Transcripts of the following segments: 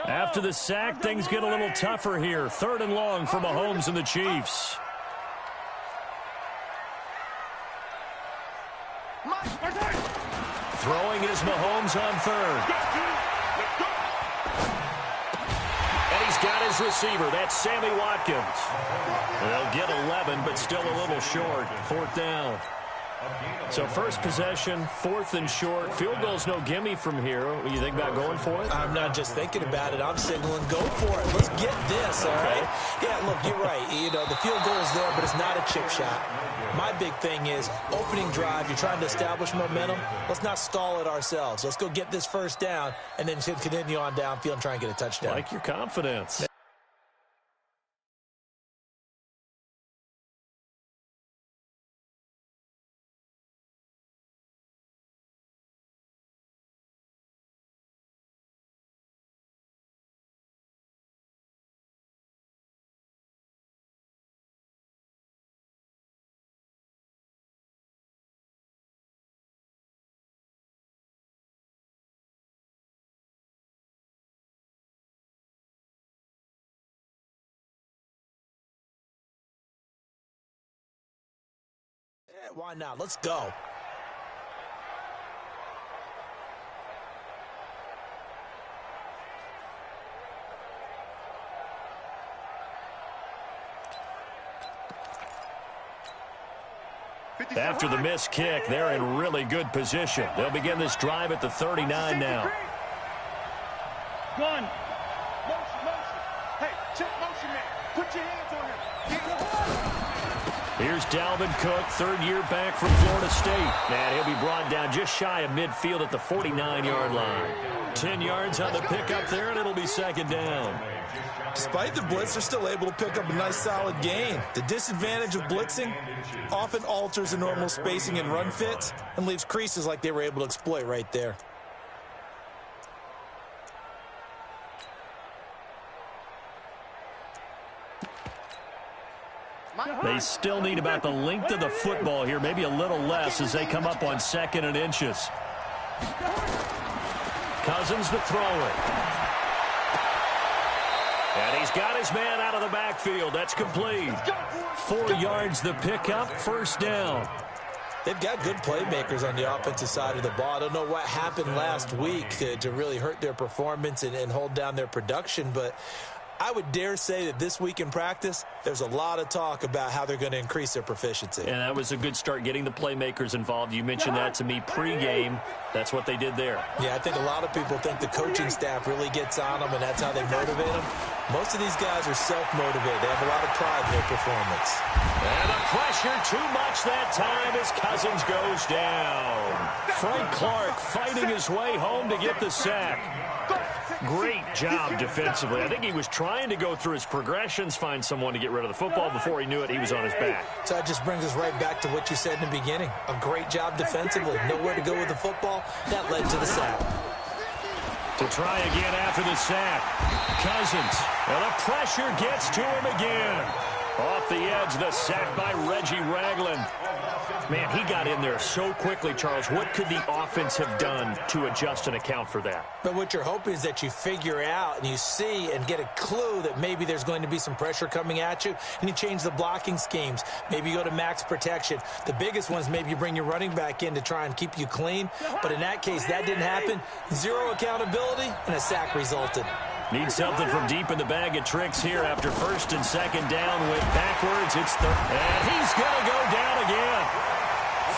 After the sack, things get a little tougher here. 3rd and long for Mahomes and the Chiefs. Throwing is Mahomes on 3rd. And he's got his receiver. That's Sammy Watkins. They'll get 11, but still a little short. 4th down. So first possession, 4th and short. Field goal's no gimme from here. What do you think about going for it? I'm not just thinking about it. I'm signaling go for it. Let's get this, all right? Yeah, look, you're right. You know, the field goal is there, but it's not a chip shot. My big thing is opening drive. You're trying to establish momentum. Let's not stall it ourselves. Let's go get this 1st down and then continue on downfield and try and get a touchdown. Like your confidence. Why not? Let's go. After the missed kick, they're in really good position. They'll begin this drive at the 39 now. One. Motion. Hey, check motion man. Put your hands on him. Here's Dalvin Cook, 3rd year back from Florida State. And he'll be brought down just shy of midfield at the 49-yard line. 10 yards on the pickup there, and it'll be 2nd down. Despite the blitz, they're still able to pick up a nice, solid gain. The disadvantage of blitzing often alters the normal spacing and run fits and leaves creases like they were able to exploit right there. They still need about the length of the football here, maybe a little less as they come up on 2nd and inches. Cousins to throw it. And he's got his man out of the backfield. That's complete. 4 yards the pickup, 1st down. They've got good playmakers on the offensive side of the ball. I don't know what happened last week to really hurt their performance and hold down their production, but I would dare say that this week in practice, there's a lot of talk about how they're going to increase their proficiency. And that was a good start, getting the playmakers involved. You mentioned that to me pregame. That's what they did there. Yeah, I think a lot of people think the coaching staff really gets on them, and that's how they motivate them. Most of these guys are self-motivated. They have a lot of pride in their performance. And the pressure too much that time as Cousins goes down. Frank Clark fighting his way home to get the sack. Great job defensively. I think he was trying to go through his progressions, find someone to get rid of the football. Before he knew it, he was on his back. So that just brings us right back to what you said in the beginning. A great job defensively. Nowhere to go with the football. That led to the sack. To try again after the sack. Cousins. And the pressure gets to him again. Off the edge, the sack by Reggie Ragland. Man, he got in there so quickly, Charles. What could the offense have done to adjust and account for that? But what you're hoping is that you figure out and you see and get a clue that maybe there's going to be some pressure coming at you, and you change the blocking schemes. Maybe you go to max protection. The biggest one is maybe you bring your running back in to try and keep you clean. But in that case, that didn't happen. Zero accountability, and a sack resulted. Need something from deep in the bag of tricks here after 1st and 2nd down. Went backwards. It's 3rd. And he's going to go down again.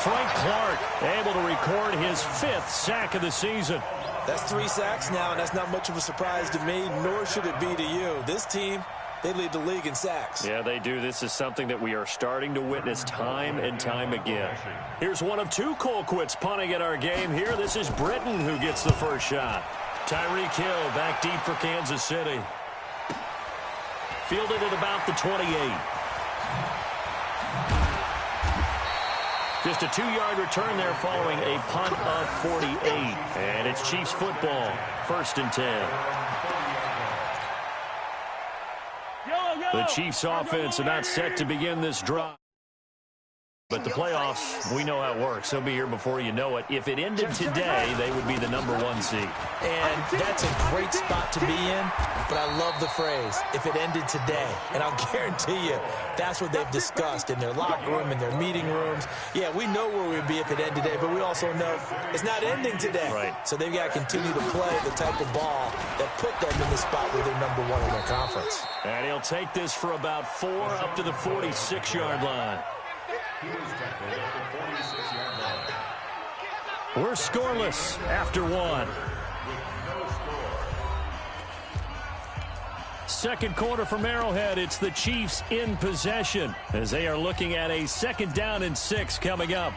Frank Clark able to record his 5th sack of the season. That's 3 sacks now, and that's not much of a surprise to me, nor should it be to you. This team, they lead the league in sacks. Yeah, they do. This is something that we are starting to witness time and time again. Here's one of 2 Colquitts punting at our game here. This is Britton who gets the first shot. Tyreek Hill back deep for Kansas City. Fielded at about the 28. Just a 2-yard return there following a punt of 48. And it's Chiefs football, 1st and 10. The Chiefs offense are not set to begin this drive. But the playoffs, we know how it works. They'll be here before you know it. If it ended today, they would be the #1 seed. And that's a great spot to be in, but I love the phrase, if it ended today. And I'll guarantee you, that's what they've discussed in their locker room, in their meeting rooms. Yeah, we know where we'd be if it ended today, but we also know it's not ending today. Right. So they've got to continue to play the type of ball that put them in the spot where they're #1 in their conference. And he'll take this for about 4 up to the 46-yard line. We're scoreless after 1. Second quarter from Arrowhead. It's the Chiefs in possession as they are looking at a 2nd down and 6 coming up.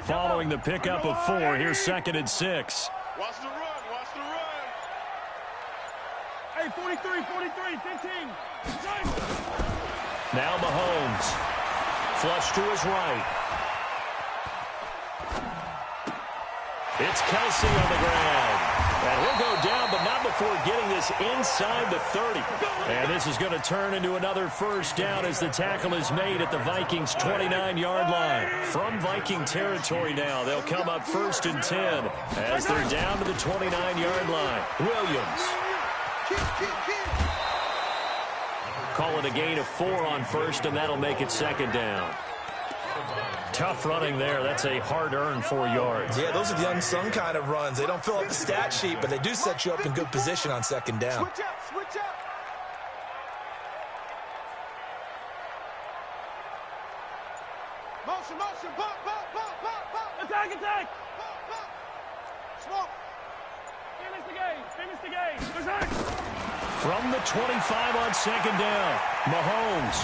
Following the pickup of 4, here's 2nd and 6. Watch the run. Watch the run. Hey, 43, 15. Now Mahomes. Flush to his right. It's Kelsey on the ground. And he'll go down, but not before getting this inside the 30. And this is going to turn into another 1st down as the tackle is made at the Vikings' 29-yard line. From Viking territory now, they'll come up 1st and 10 as they're down to the 29-yard line. Williams. Call it a gain of 4 on 1st, and that'll make it 2nd down. Tough running there. That's a hard-earned 4 yards. Yeah, those are the unsung kind of runs. They don't fill up the stat sheet, but they do set you up in good position on 2nd down. Switch up. Switch up. Motion. Bump. Attack. Bump. Smoke. Finish the game. From the 25 on 2nd down, Mahomes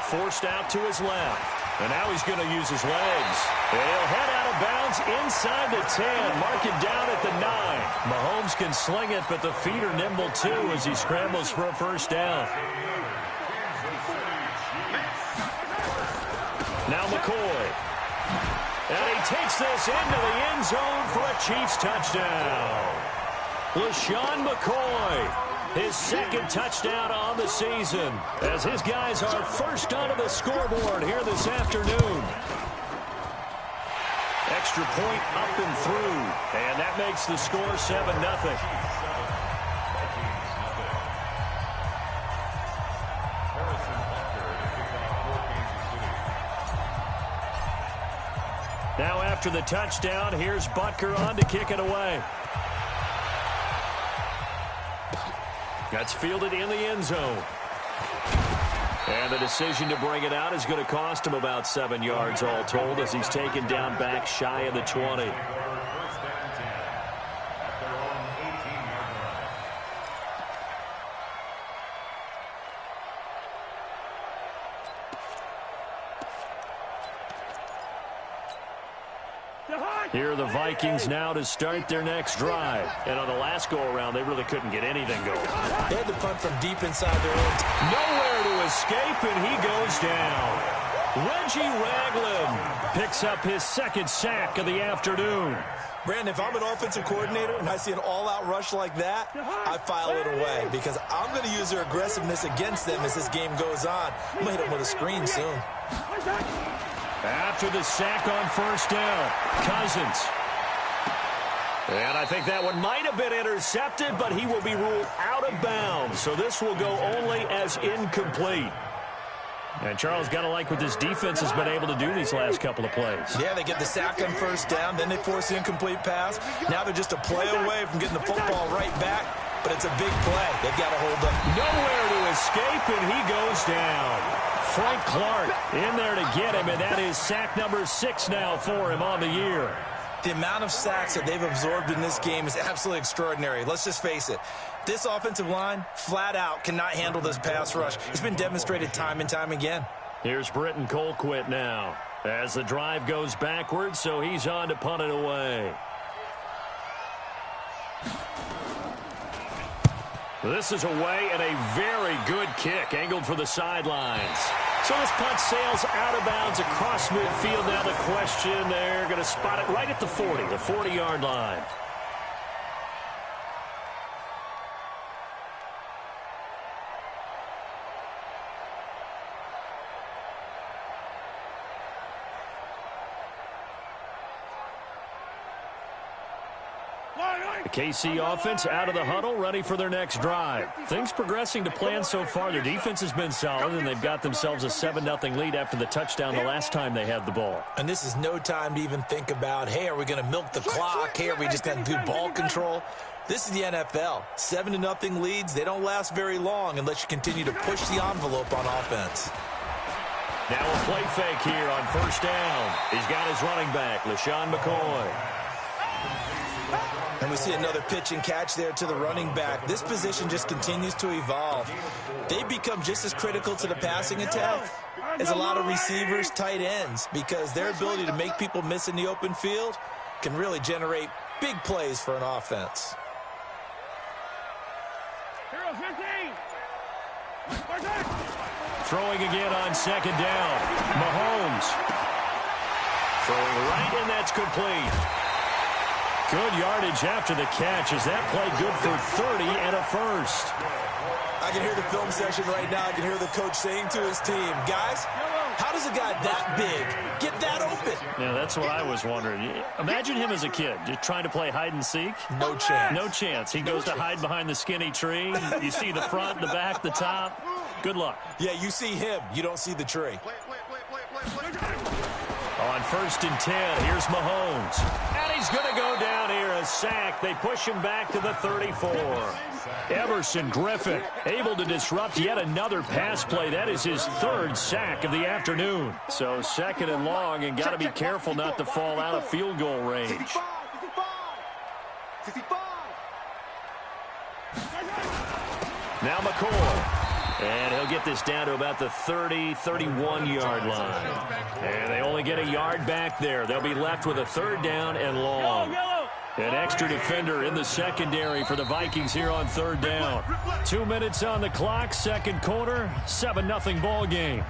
forced out to his left. And now he's going to use his legs. And he'll head out of bounds inside the 10. Mark it down at the 9. Mahomes can sling it, but the feet are nimble too as he scrambles for a 1st down. Now McCoy. And he takes this into the end zone for a Chiefs touchdown. LaShawn McCoy. His 2nd touchdown on the season as his guys are 1st onto the scoreboard here this afternoon. Extra point up and through, and that makes the score 7-0. Now after the touchdown, here's Butker on to kick it away. That's fielded in the end zone. And the decision to bring it out is going to cost him about 7 yards all told as he's taken down back shy of the 20. Here are the Vikings now to start their next drive. And on the last go-around, they really couldn't get anything going. They had to punt from deep inside their own. Nowhere to escape, and he goes down. Reggie Ragland picks up his 2nd sack of the afternoon. Brandon, if I'm an offensive coordinator and I see an all-out rush like that, I file it away because I'm going to use their aggressiveness against them as this game goes on. I'm going to hit them with a screen soon. After the sack on 1st down, Cousins. And I think that one might have been intercepted, but he will be ruled out of bounds. So this will go only as incomplete. And Charles, got to like what this defense has been able to do these last couple of plays. Yeah, they get the sack on 1st down, then they force the incomplete pass. Now they're just a play away from getting the football right back, but it's a big play. They've got to hold up. Nowhere to escape, and he goes down. Frank Clark in there to get him, and that is sack number 6 now for him on the year. The amount of sacks that they've absorbed in this game is absolutely extraordinary. Let's just face it. This offensive line, flat out, cannot handle this pass rush. It's been demonstrated time and time again. Here's Britton Colquitt now as the drive goes backwards, so he's on to punt it away. This is away and a very good kick, angled for the sidelines. So this punt sails out of bounds across midfield. Now the question, they're going to spot it right at the 40, the 40-yard line. The KC offense out of the huddle, ready for their next drive. Things progressing to plan so far. Their defense has been solid, and they've got themselves a 7-0 lead after the touchdown the last time they had the ball. And this is no time to even think about, hey, are we going to milk the clock? Hey, are we just going to do ball control? This is the NFL. 7-0 leads, they don't last very long unless you continue to push the envelope on offense. Now a play fake here on first down. He's got his running back, LaShawn McCoy. And we see another pitch and catch there to the running back. This position just continues to evolve. They become just as critical to the passing attack as a lot of receivers, tight ends, because their ability to make people miss in the open field can really generate big plays for an offense. Throwing again on second down. Mahomes. Throwing right, and that's complete. Good yardage after the catch. Is that play good for 30 and a first? I can hear the film session right now. I can hear the coach saying to his team, guys, how does a guy that big get that open? Yeah, that's what I was wondering. Imagine him as a kid, just trying to play hide and seek. No chance. No chance. He goes to hide behind the skinny tree. You see the front, the back, the top. Good luck. Yeah, you see him. You don't see the tree. On first and 10, here's Mahomes. And he's going to go down here, a sack. They push him back to the 34. Everson Griffin able to disrupt yet another pass play. That is his third sack of the afternoon. So second and long, and got to be careful not to fall out of field goal range. Now McCoy. And he'll get this down to about the 30, 31-yard line. And they only get a yard back there. They'll be left with a third down and long. An extra defender in the secondary for the Vikings here on third down. 2 minutes on the clock, second quarter, 7-0 ball game.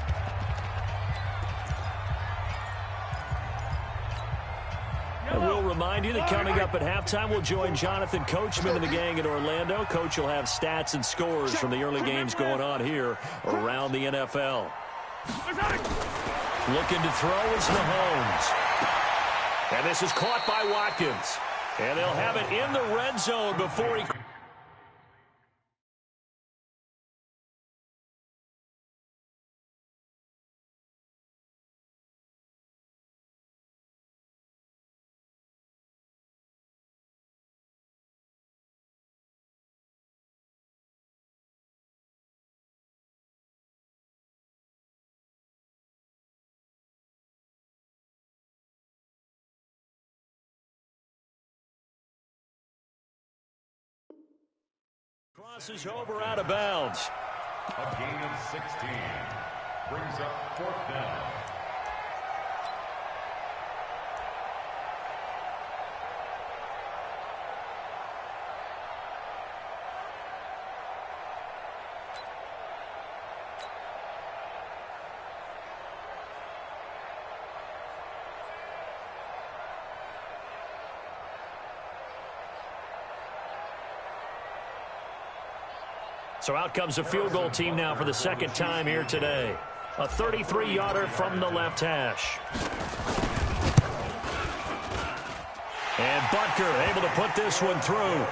And we'll remind you that coming up at halftime, we'll join Jonathan Coachman and the gang in Orlando. Coach will have stats and scores from the early games going on here around the NFL. Looking to throw is Mahomes. And this is caught by Watkins. And they'll have it in the red zone before he... Crosses over out of bounds. A gain of 16 brings up fourth down. So out comes a field goal team now for the second time here today. A 33-yarder from the left hash. And Butker able to put this one through.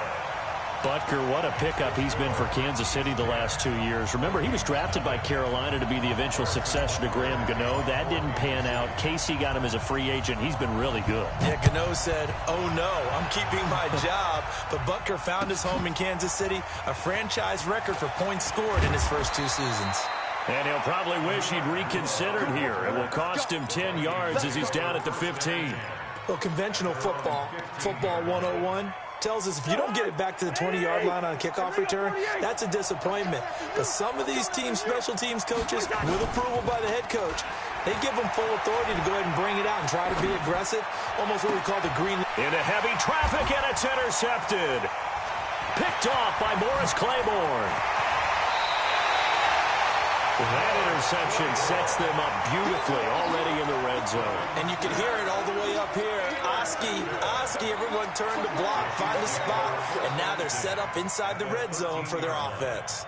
Butker, what a pickup he's been for Kansas City the last 2 years. Remember, he was drafted by Carolina to be the eventual successor to Graham Gano. That didn't pan out. KC got him as a free agent. He's been really good. Yeah, Gano said, oh no, I'm keeping my job. But Butker found his home in Kansas City, a franchise record for points scored in his first 2 seasons. And he'll probably wish he'd reconsidered here. It will cost him 10 yards as he's down at the 15. Well, conventional football 101, tells us if you don't get it back to the 20-yard line on a kickoff return, that's a disappointment. But some of these teams, special teams coaches, with approval by the head coach, they give them full authority to go ahead and bring it out and try to be aggressive, almost what we call the green. Into heavy traffic, and it's intercepted. Picked off by Morris Claiborne. That interception sets them up beautifully already in the red zone. And you can hear it all the way up here. Oski, everyone turned to block, find the spot, and now they're set up inside the red zone for their offense.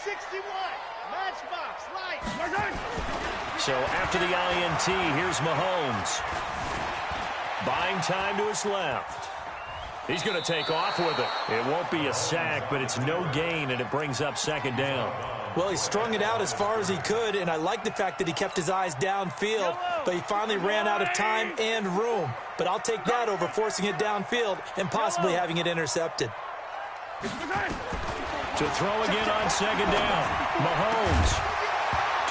61, matchbox, light. So after the INT, here's Mahomes. Buying time to his left. He's going to take off with it. It won't be a sack, but it's no gain, and it brings up second down. Well, he strung it out as far as he could, and I like the fact that he kept his eyes downfield, but he finally ran out of time and room. But I'll take that over forcing it downfield and possibly having it intercepted. To throw again on second down. Mahomes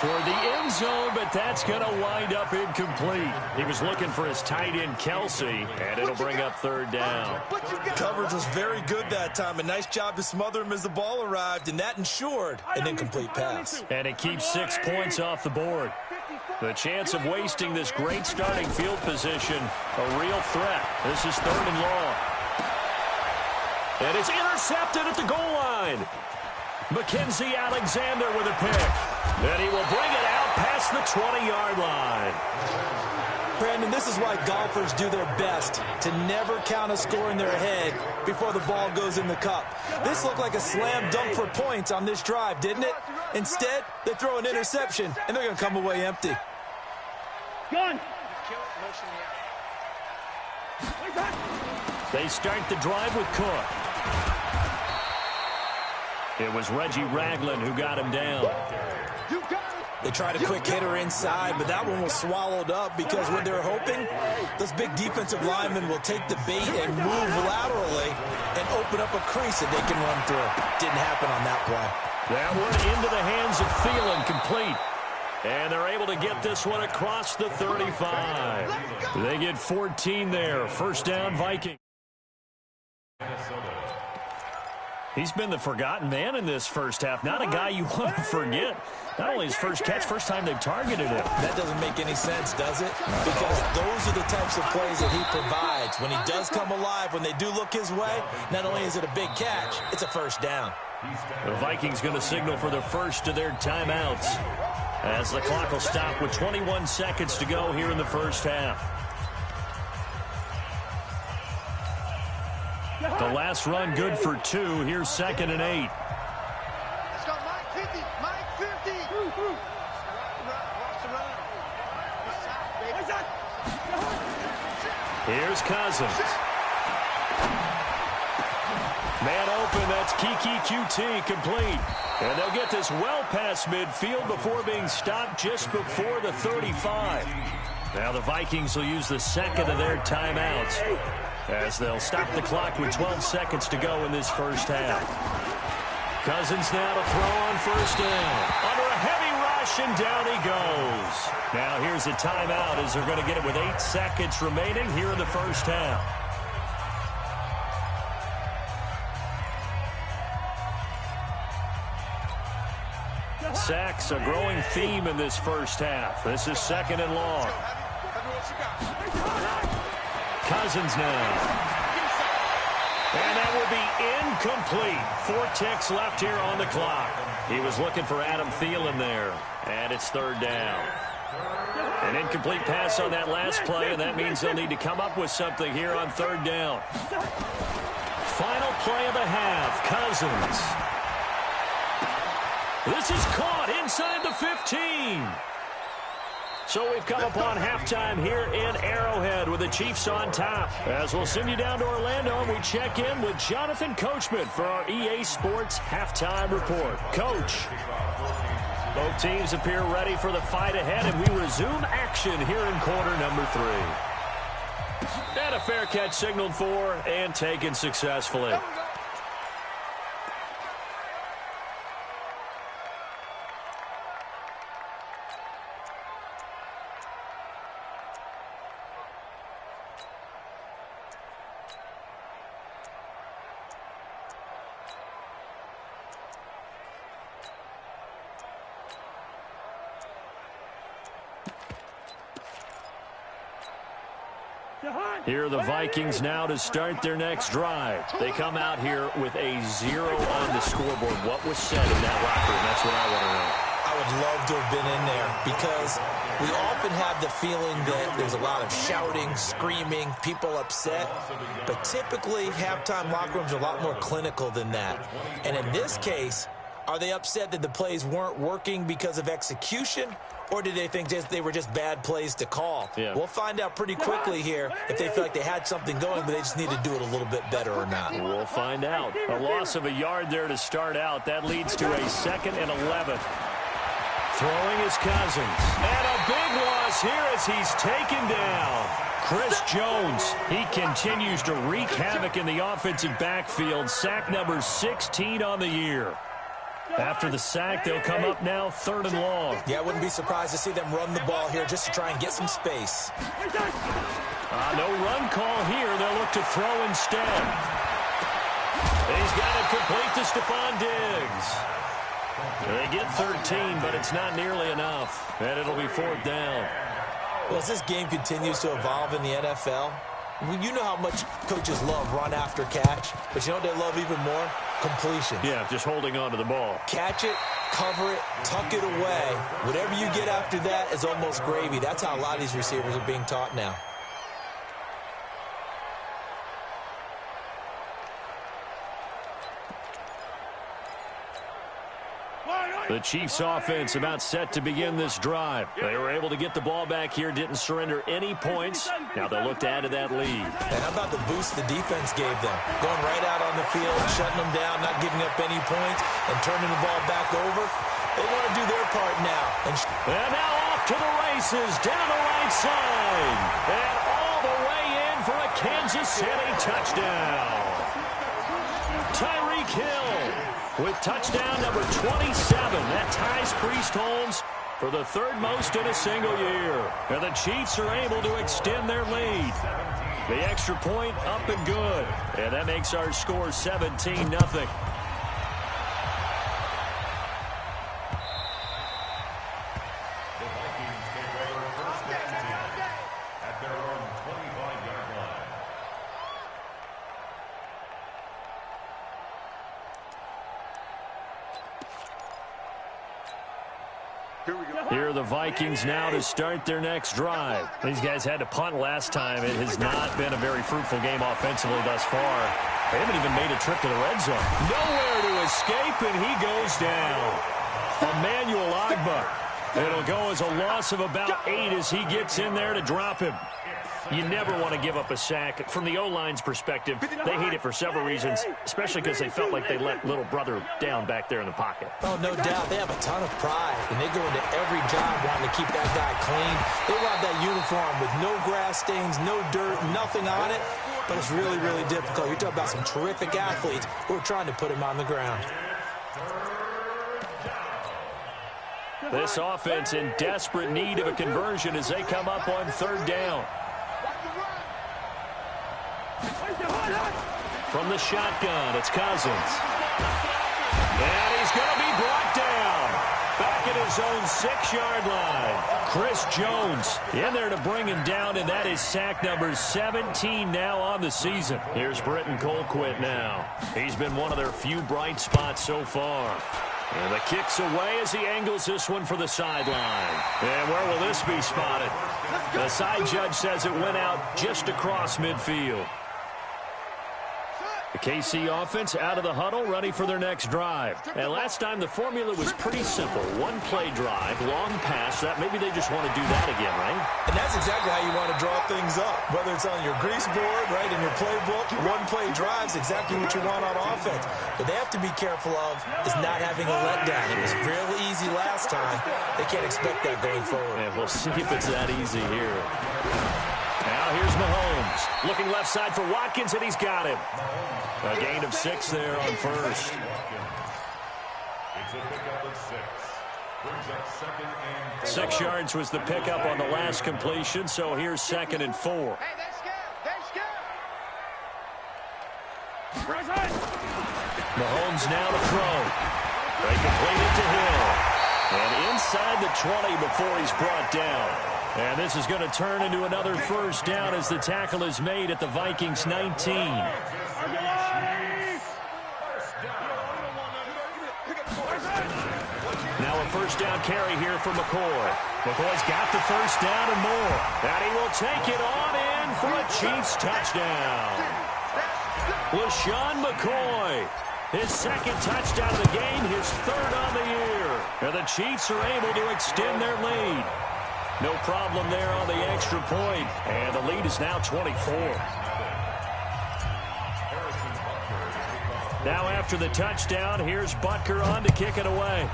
toward the end zone, but that's going to wind up incomplete. He was looking for his tight end, Kelsey, and it'll bring up third down. Coverage was very good that time. A nice job to smother him as the ball arrived, and that ensured an incomplete pass. And it keeps 6 points off the board. The chance of wasting this great starting field position, a real threat. This is third and long. And it's intercepted at the goal line. Mackenzie Alexander with a pick. And he will bring it out past the 20-yard line. Brandon, this is why golfers do their best to never count a score in their head before the ball goes in the cup. This looked like a slam dunk for points on this drive, didn't it? Instead, they throw an interception, and they're going to come away empty. Gun. They start the drive with Cook. It was Reggie Ragland who got him down. They tried a quick hitter inside, but that one was swallowed up because when they're hoping, those big defensive linemen will take the bait and move laterally and open up a crease that they can run through. Didn't happen on that play. That one into the hands of Thielen, complete. And they're able to get this one across the 35. They get 14 there. First down, Vikings. He's been the forgotten man in this first half. Not a guy you want to forget. Not only his first catch, first time they've targeted him. That doesn't make any sense, does it? Because those are the types of plays that he provides. When he does come alive, when they do look his way, not only is it a big catch, it's a first down. The Vikings going to signal for the first of their timeouts as the clock will stop with 21 seconds to go here in the first half. The last run good for 2. Here's 2nd and 8. Let's go, Mike 50. Mike 50. Here's Cousins. Man open, that's Kiki QT, complete. And they'll get this well past midfield before being stopped just before the 35. Now the Vikings will use the second of their timeouts as they'll stop the clock with 12 seconds to go in this first half. Cousins now to throw on first down. Under a heavy rush, and down he goes. Now here's a timeout as they're going to get it with 8 seconds remaining here in the first half. Sacks, a growing theme in this first half. This is 2nd and long. Cousins now. And that will be incomplete. 4 ticks left here on the clock. He was looking for Adam Thielen there. And it's third down. An incomplete pass on that last play, and that means they'll need to come up with something here on third down. Final play of the half. Cousins. This is caught inside the 15. So we've come upon halftime here in Arrowhead with the Chiefs on top. As we'll send you down to Orlando, and we check in with Jonathan Coachman for our EA Sports Halftime Report. Coach, both teams appear ready for the fight ahead, and we resume action here in quarter number 3. And a fair catch signaled for and taken successfully. Here are the Vikings now to start their next drive. They come out here with a 0 on the scoreboard. What was said in that locker room? That's what I want to know. I would love to have been in there because we often have the feeling that there's a lot of shouting, screaming, people upset. But typically, halftime locker rooms are a lot more clinical than that. And in this case, are they upset that the plays weren't working because of execution? Or did they think they were just bad plays to call? Yeah. We'll find out pretty quickly here if they feel like they had something going, but they just need to do it a little bit better or not. We'll find out. A loss of a yard there to start out. That leads to a 2nd and 11. Throwing is Cousins. And a big loss here as he's taken down. Chris Jones, he continues to wreak havoc in the offensive backfield. Sack number 16 on the year. After the sack, they'll come up now 3rd and long. Yeah, I wouldn't be surprised to see them run the ball here just to try and get some space. No run call here. They'll look to throw instead. He's got it complete to Stephon Diggs. They get 13, but it's not nearly enough. And it'll be 4th down. Well, as this game continues to evolve in the NFL, you know how much coaches love run after catch, but you know what they love even more? Completion. Yeah, just holding on to the ball. Catch it, cover it, tuck it away. Whatever you get after that is almost gravy. That's how a lot of these receivers are being taught now. The Chiefs offense about set to begin this drive. They were able to get the ball back here, didn't surrender any points. Now they'll look to add to that lead. And how about the boost the defense gave them? Going right out on the field, shutting them down, not giving up any points, and turning the ball back over. They want to do their part now. And now off to the races, down the right side. And all the way in for a Kansas City touchdown. Tyreek Hill with touchdown number 27. That ties Priest Holmes for the 3rd most in a single year. And the Chiefs are able to extend their lead. The extra point up and good. And that makes our score 17-0. Here are the Vikings now to start their next drive. These guys had to punt last time. It has not been a very fruitful game offensively thus far. They haven't even made a trip to the red zone. Nowhere to escape, and he goes down. Emmanuel Ogbah. It'll go as a loss of about 8 as he gets in there to drop him. You never want to give up a sack. From the O-line's perspective, they hate it for several reasons, especially because they felt like they let little brother down back there in the pocket. Oh, no doubt. They have a ton of pride, and they go into every job wanting to keep that guy clean. They rob that uniform with no grass stains, no dirt, nothing on it, but it's really, really difficult. You're talking about some terrific athletes who are trying to put him on the ground. This offense in desperate need of a conversion as they come up on 3rd down. From the shotgun, it's Cousins. And he's going to be brought down. Back at his own 6-yard line. Chris Jones in there to bring him down, and that is sack number 17 now on the season. Here's Britton Colquitt now. He's been one of their few bright spots so far. And the kick's away as he angles this one for the sideline. And where will this be spotted? The side judge says it went out just across midfield. The KC offense out of the huddle, ready for their next drive. And last time the formula was pretty simple. 1-play drive, long pass. That maybe they just want to do that again, right? And that's exactly how you want to draw things up. Whether it's on your grease board, right, in your playbook, 1-play drive is exactly what you want on offense. What they have to be careful of is not having a letdown. It was real easy last time. They can't expect that going forward. And we'll see if it's that easy here. Now here's Mahomes. Looking left side for Watkins, and he's got him. A gain of 6 there on 1st. It's a pickup of 6. Brings up 2nd and 4. 6 yards was the pickup on the last completion, so here's 2nd and 4. Hey, they're scared. Mahomes now to throw. They complete it to Hill. And inside the 20 before he's brought down. And this is going to turn into another first down as the tackle is made at the Vikings 19. Now a first down carry here for McCoy. McCoy's got the first down and more. And he will take it on in for a Chiefs touchdown. LaShawn McCoy, his second touchdown of the game, his third on the year. And the Chiefs are able to extend their lead. No problem there on the extra point. And the lead is now 24. Now after the touchdown, here's Butker on to kick it away.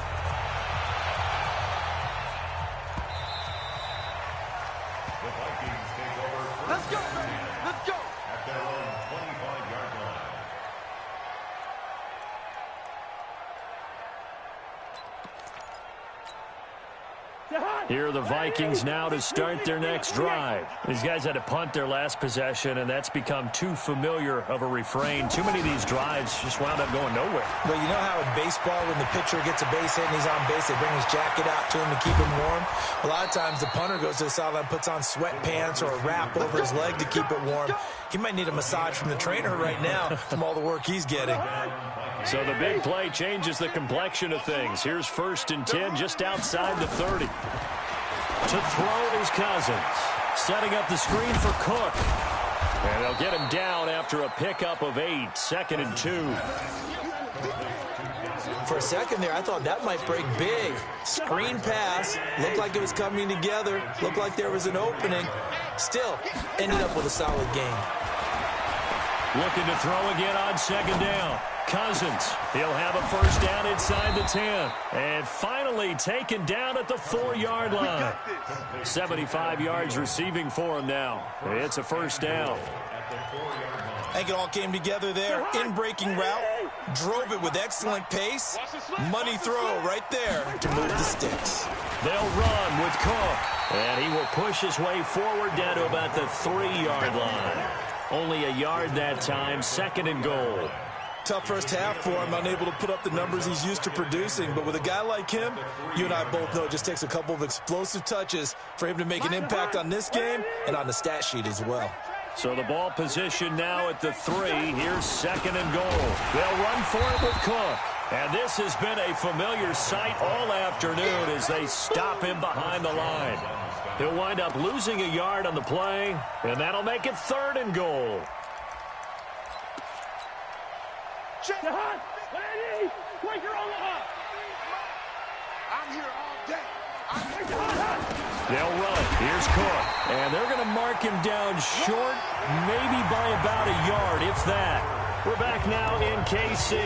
Let's go, baby. Let's go. At their own 25-yard line. Here are the Vikings now to start their next drive. These guys had to punt their last possession, and that's become too familiar of a refrain. Too many of these drives just wound up going nowhere. Well, you know how in baseball, when the pitcher gets a base hit and he's on base, they bring his jacket out to him to keep him warm? A lot of times the punter goes to the sideline, puts on sweatpants or a wrap over his leg to keep it warm. He might need a massage from the trainer right now from all the work he's getting. So the big play changes the complexion of things. Here's 1st and 10 just outside the 30. To throw is Cousins. Setting up the screen for Cook. And they'll get him down after a pickup of 8. 2nd and 2. For a second there, I thought that might break big. Screen pass. Looked like it was coming together. Looked like there was an opening. Still, ended up with a solid game. Looking to throw again on 2nd down. Cousins, he'll have a first down inside the 10. And finally taken down at the 4-yard line. 75 yards receiving for him now. It's a first down. I think it all came together there. In-breaking route. Drove it with excellent pace. Money throw right there to move the sticks. They'll run with Cook. And he will push his way forward down to about the 3-yard line. Only a yard that time. 2nd and goal. Tough first half for him, unable to put up the numbers he's used to producing. But with a guy like him, you and I both know it just takes a couple of explosive touches for him to make an impact on this game and on the stat sheet as well. So the ball position now at the 3. Here's 2nd and goal. They'll run for it with Cook. And this has been a familiar sight all afternoon as they stop him behind the line. He'll wind up losing a yard on the play, and that'll make it 3rd and goal. Jahan, ready? Break your own up. I'm here all day. They'll run. Here's Cook. And they're going to mark him down short, maybe by about a yard, if that. We're back now in KC.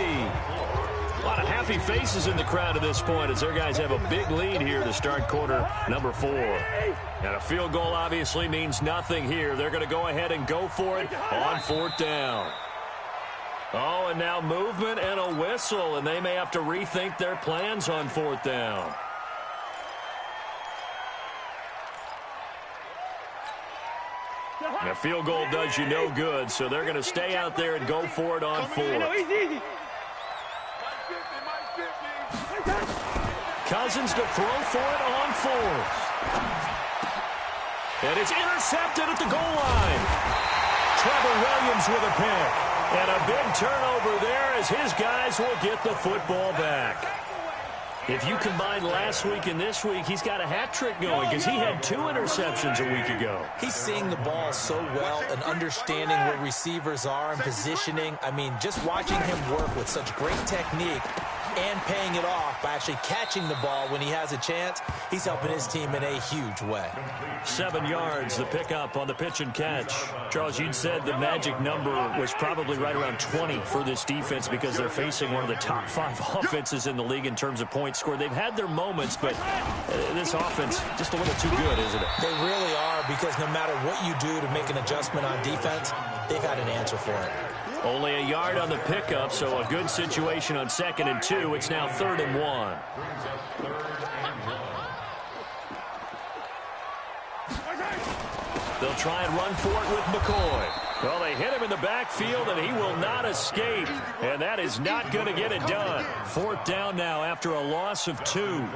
A lot of happy faces in the crowd at this point as their guys have a big lead here to start quarter number 4. And a field goal obviously means nothing here. They're going to go ahead and go for it on 4th down. Oh, and now movement and a whistle, and they may have to rethink their plans on 4th down. The field goal does you no good, so they're going to stay out there and go for it on 4th. Cousins to throw for it on 4th. And it's intercepted at the goal line. Trevor Williams with a pick. And a big turnover there as his guys will get the football back. If you combine last week and this week, he's got a hat trick going because he had 2 interceptions a week ago. He's seeing the ball so well and understanding where receivers are and positioning. I mean, just watching him work with such great technique and paying it off by actually catching the ball when he has a chance, he's helping his team in a huge way. 7 yards, the pickup on the pitch and catch. Charles, you'd said the magic number was probably right around 20 for this defense because they're facing one of the top 5 offenses in the league in terms of points scored. They've had their moments, but this offense just a little too good, isn't it? They really are, because no matter what you do to make an adjustment on defense, they've had an answer for it. Only a yard on the pickup, so a good situation on 2nd and 2. It's now 3rd and 1. They'll try and run for it with McCoy. Well, they hit him in the backfield, and he will not escape. And that is not going to get it done. 4th down now after a loss of 2.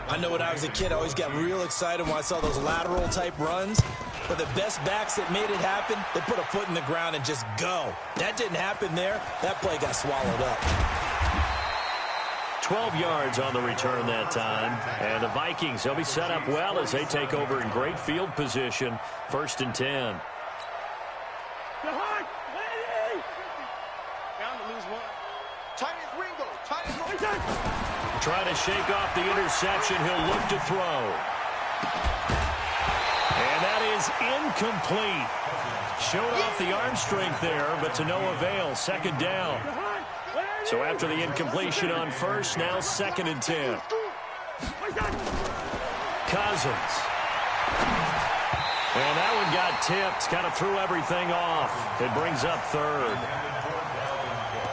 I know when I was a kid, I always got real excited when I saw those lateral-type runs. But the best backs that made it happen, they put a foot in the ground and just go. That didn't happen there. That play got swallowed up. 12 yards on the return that time. And the Vikings, they'll be set up well as they take over in great field position. 1st and 10. Trying to shake off the interception. He'll look to throw. And that is incomplete. Showed off the arm strength there, but to no avail. 2nd down. So after the incompletion on 1st, now 2nd and 10. Cousins. And that one got tipped. Kind of threw everything off. It brings up 3rd.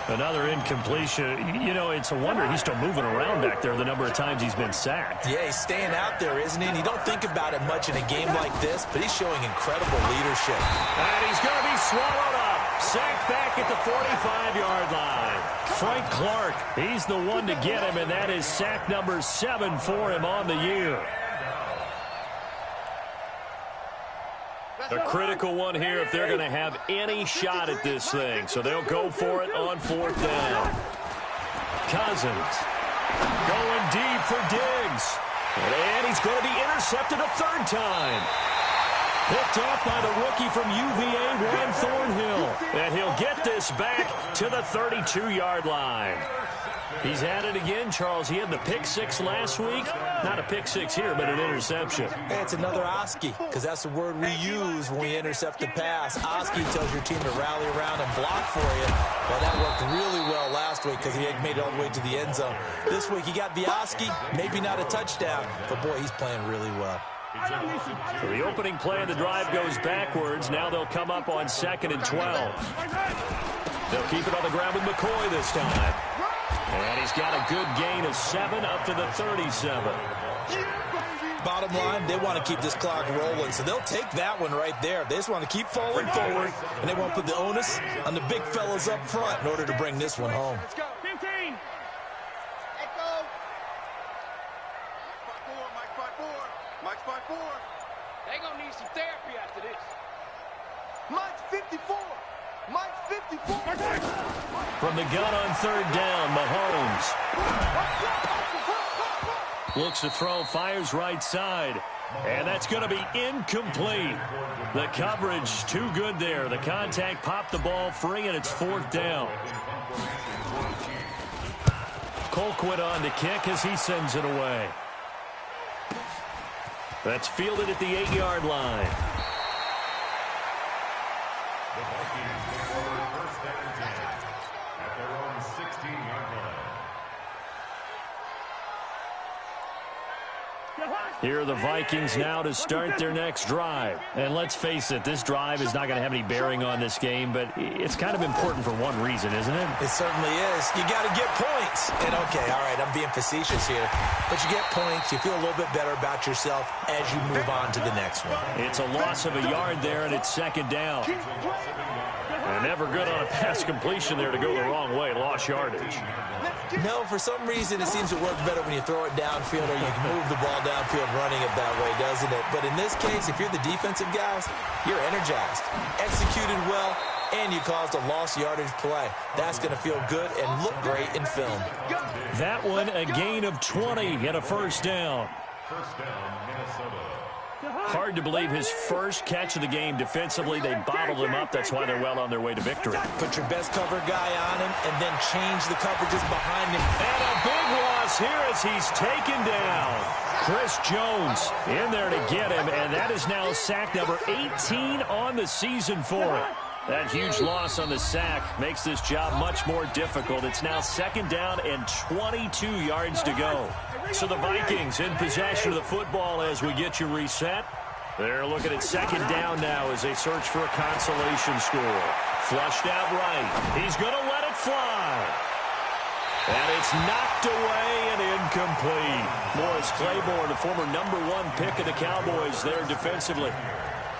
Another incompletion. You know, it's a wonder he's still moving around back there the number of times he's been sacked. Yeah, he's staying out there, isn't he? And you don't think about it much in a game like this, but he's showing incredible leadership. And he's going to be swallowed up. Sacked back at the 45-yard line. Frank Clark, he's the one to get him, and that is sack number 7 for him on the year. A critical one here if they're going to have any shot at this thing. So they'll go for it on 4th down. Cousins going deep for Diggs. And he's going to be intercepted a 3rd time. Picked off by the rookie from UVA, Juan Thornhill. And he'll get this back to the 32-yard line. He's at it again, Charles. He had the pick 6 last week. Not a pick 6 here, but an interception. Hey, it's another Oski, because that's the word we use when we intercept a pass. Oski tells your team to rally around and block for you. Well, that worked really well last week because he had made it all the way to the end zone. This week, he got the Oski, maybe not a touchdown, but, boy, he's playing really well. So the opening play of the drive goes backwards. Now they'll come up on 2nd and 12. They'll keep it on the ground with McCoy this time. And he's got a good gain of 7 up to the 37. Bottom line, they want to keep this clock rolling, so they'll take that one right there. They just want to keep falling forward, and they want to put the onus on the big fellas up front in order to bring this one home. Let's go. 15. Let's go. Mike's by 4. They're going to need some therapy after this. Mike's 54. Mike's 54. From the gun on 3rd down, Mahomes looks to throw, fires right side. And that's going to be incomplete. The coverage too good there. The contact popped the ball free, and it's 4th down. Colquitt on to kick as he sends it away. That's fielded at the 8-yard line. The Vikings take over 1st and 10 at their own 16-yard line. Here are the Vikings now to start their next drive. And let's face it, this drive is not going to have any bearing on this game, but it's kind of important for one reason, isn't it? It certainly is. You got to get points. And, okay, all right, I'm being facetious here. But you get points, you feel a little bit better about yourself as you move on to the next one. It's a loss of a yard there, and it's 2nd down. And never good on a pass completion there to go the wrong way. Lost yardage. No, for some reason it seems to work better when you throw it downfield or you can move the ball downfield running it that way, doesn't it? But in this case, if you're the defensive guys, you're energized, executed well, and you caused a lost yardage play. That's going to feel good and look great in film. That one, a gain of 20 and a 1st down. 1st down, Minnesota. Hard to believe his first catch of the game defensively. They bottled him up. That's why they're well on their way to victory. Put your best cover guy on him and then change the coverages behind him. And a big loss here as he's taken down. Chris Jones in there to get him, and that is now sack number 18 on the season for him. That huge loss on the sack makes this job much more difficult. It's now 2nd down and 22 yards to go. So the Vikings in possession of the football as we get you reset. They're looking at 2nd down now as they search for a consolation score. Flushed out right. He's going to let it fly. And it's knocked away and incomplete. Morris Claiborne, the former #1 pick of the Cowboys there defensively.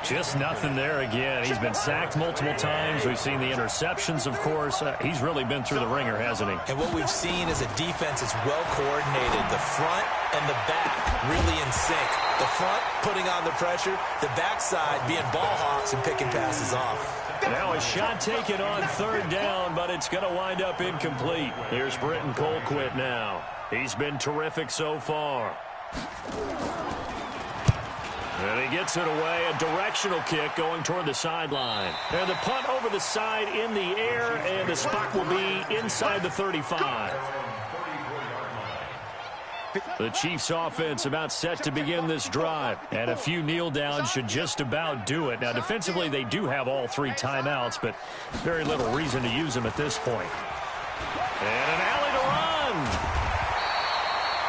Just nothing there again. He's been sacked multiple times. We've seen the interceptions, of course. He's really been through the ringer, hasn't he? And what we've seen is a defense that's well coordinated. The front and the back really in sync. The front putting on the pressure, the backside being ball hawks and picking passes off. Now a shot taken on third down, but it's going to wind up incomplete. Here's Britton Colquitt now. He's been terrific so far. And he gets it away, a directional kick going toward the sideline. And the punt over the side in the air, and the spot will be inside the 35. The Chiefs offense about set to begin this drive. And a few kneel downs should just about do it. Now, defensively, they do have all 3 timeouts, but very little reason to use them at this point. And an alley to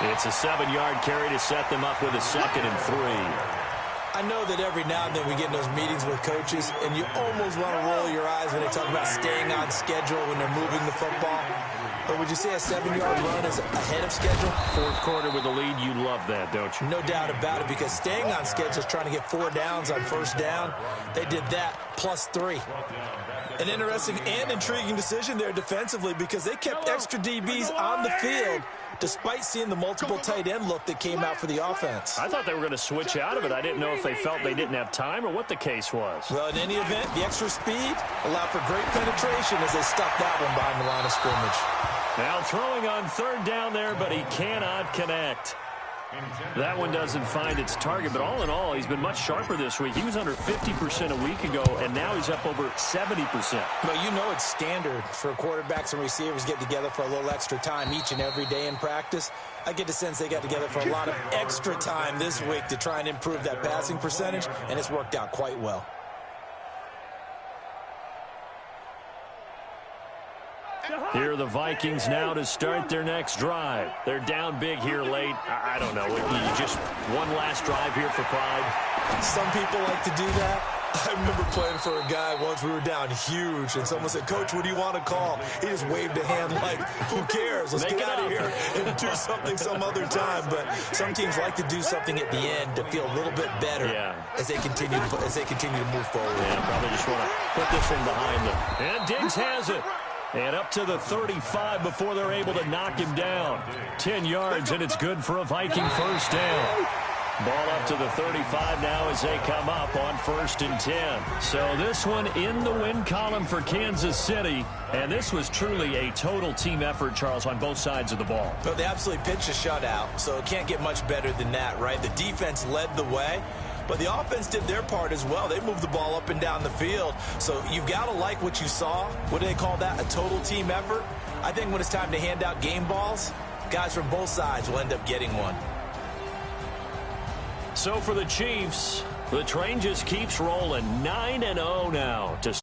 run. It's a 7-yard carry to set them up with a 2nd and 3. I know that every now and then we get in those meetings with coaches, and you almost want to roll your eyes when they talk about staying on schedule when they're moving the football. But would you say a 7-yard run is ahead of schedule? Fourth quarter with a lead, you love that, don't you? No doubt about it, because staying on schedule is trying to get 4 downs on first down. They did that plus 3. An interesting and intriguing decision there defensively, because they kept extra DBs on the field despite seeing the multiple tight end look that came out for the offense. I thought they were going to switch out of it. I didn't know if they felt they didn't have time or what the case was. Well, in any event, the extra speed allowed for great penetration as they stuck that one behind the line of scrimmage. Now throwing on third down there, but he cannot connect. That one doesn't find its target, but all in all, he's been much sharper this week. He was under 50% a week ago, and now he's up over 70%. Well, you know it's standard for quarterbacks and receivers get together for a little extra time each and every day in practice. I get the sense they got together for a lot of extra time this week to try and improve that passing percentage, and it's worked out quite well. Here are the Vikings now to start their next drive. They're down big here late. I don't know. Just one last drive here for pride. Some people like to do that. I remember playing for a guy once. We were down huge, and someone said, "Coach, what do you want to call?" He just waved a hand like, "Who cares? Let's get out of here and do something some other time." But some teams like to do something at the end to feel a little bit better as they continue to move forward. Yeah, probably just want to put this one behind them. And Diggs has it. And up to the 35 before they're able to knock him down. 10 yards, and it's good for a Viking first down. Ball up to the 35 now as they come up on 1st and 10. So this one in the win column for Kansas City. And this was truly a total team effort, Charles, on both sides of the ball. Well, they absolutely pitched a shutout, so it can't get much better than that, right? The defense led the way, but the offense did their part as well. They moved the ball up and down the field. So you've got to like what you saw. What do they call that? A total team effort? I think when it's time to hand out game balls, guys from both sides will end up getting one. So for the Chiefs, the train just keeps rolling. 9-0 now to